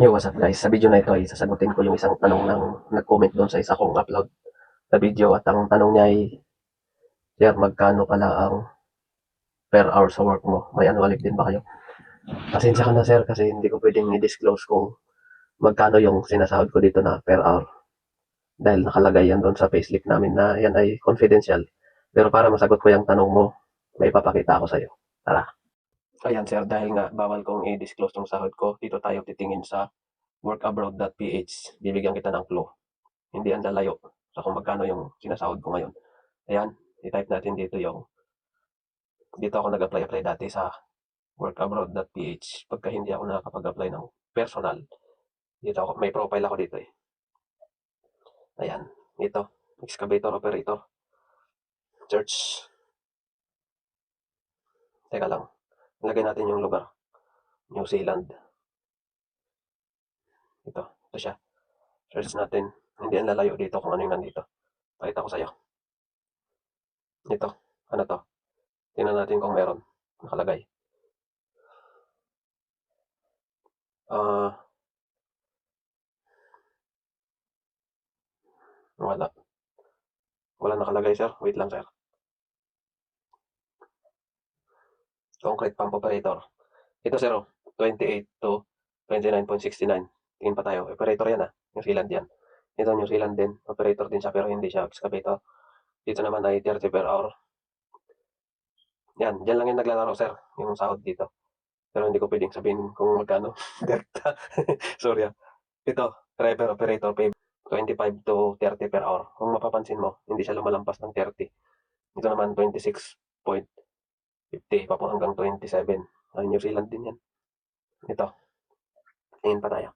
Yo, what's up guys? Sa video na ito ay sasagutin ko yung isang tanong ng nag-comment doon sa isa kong upload na video at ang tanong niya ay, Sir, magkano pala ang per hour sa work mo? May annual leave din ba kayo? Pasensya ka na sir kasi hindi ko pwedeng i-disclose kung magkano yung sinasahod ko dito na per hour. Dahil nakalagay yan doon sa payslip namin na yan ay confidential. Pero para masagot ko yung tanong mo, may papakita ako sa'yo. Tara. Ayan sir, dahil nga bawal kong i-disclose yung sahod ko, dito tayo titingin sa workabroad.ph. Bibigyan kita ng clue. Hindi ang lalayo sa kung magkano yung sinasahod ko ngayon. Ayan, i-type natin dito ako nag-apply dati sa workabroad.ph. Pagka hindi ako nakakapag-apply ng personal, dito ako, may profile ako dito eh. Ayan, ito, excavator operator. Search. Teka lang, ilagay natin yung lugar. New Zealand. Ito siya. Search natin. Hindi ang lalayo dito kung ano yung nandito. Pakita ko sa'yo. Ito, ano to? Tingnan natin kung meron. Nakalagay. Wala. Wala nakalagay sir. Wait lang sir. Concrete pump operator. Ito sir, 28 to 29.69. Tingin pa tayo. Operator yan New Zealand yan. Ito New Zealand din. Operator din siya pero hindi siya excavator. Dito naman ay 30 per hour. Yan. Diyan lang yung naglalaro sir. Yung sahod dito. Pero hindi ko pwedeng sabihin kung magkano. Direkta. Sorry Ito, driver operator pay 25 to 30 per hour. Kung mapapansin mo, hindi siya lumalampas ng 30. Ito naman 26.50 pa po hanggang 27. Ay, New Zealand din yan. Ito. Tingin pa tayo.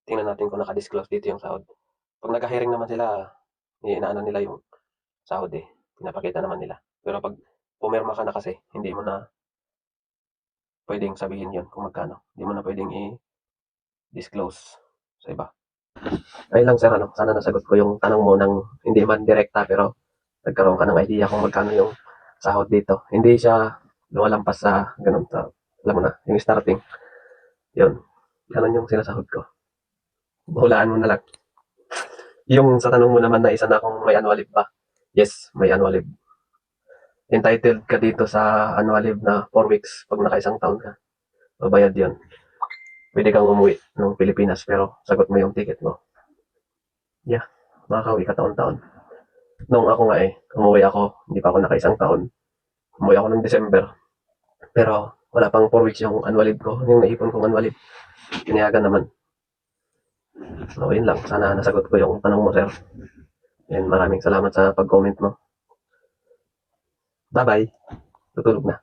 Tingnan natin kung naka-disclose dito yung sahod. Pag nag-hiring naman sila, inaano nila yung sahod eh. Pinapakita naman nila. Pero pag pumirma ka na kasi, hindi mo na pwedeng sabihin yun kung magkano. Hindi mo na pwedeng i-disclose sa iba. Ay lang sir, sana nasagot ko yung tanong mo ng hindi man direkta pero nagkaroon ka ng idea kung magkano yung sahod dito. Hindi siya lumalampas sa ganun. Alam mo na, yung starting. Yun. Ganun yung sinasahod ko. Hulaan mo na lang. Yung sa tanong mo naman na isa na kung may annual leave ba? Yes, may annual leave. Entitled ka dito sa annual leave na 4 weeks pag naka-isang taon ka. Babayad yun. Pwede kang umuwi ng Pilipinas pero sagot mo yung ticket mo. Yeah, makakauwi ka taon-taon. Nung ako nga umuwi ako, hindi pa ako naka-isang taon. Umuwi ako ng December. Pero wala pang 4 weeks yung annual leave ko. Yung naipon kong annual leave. Pinayagan naman. So, yun lang. Sana nasagot ko yung tanong mo, sir. And maraming salamat sa pag-comment mo. Bye-bye. Tutulog na.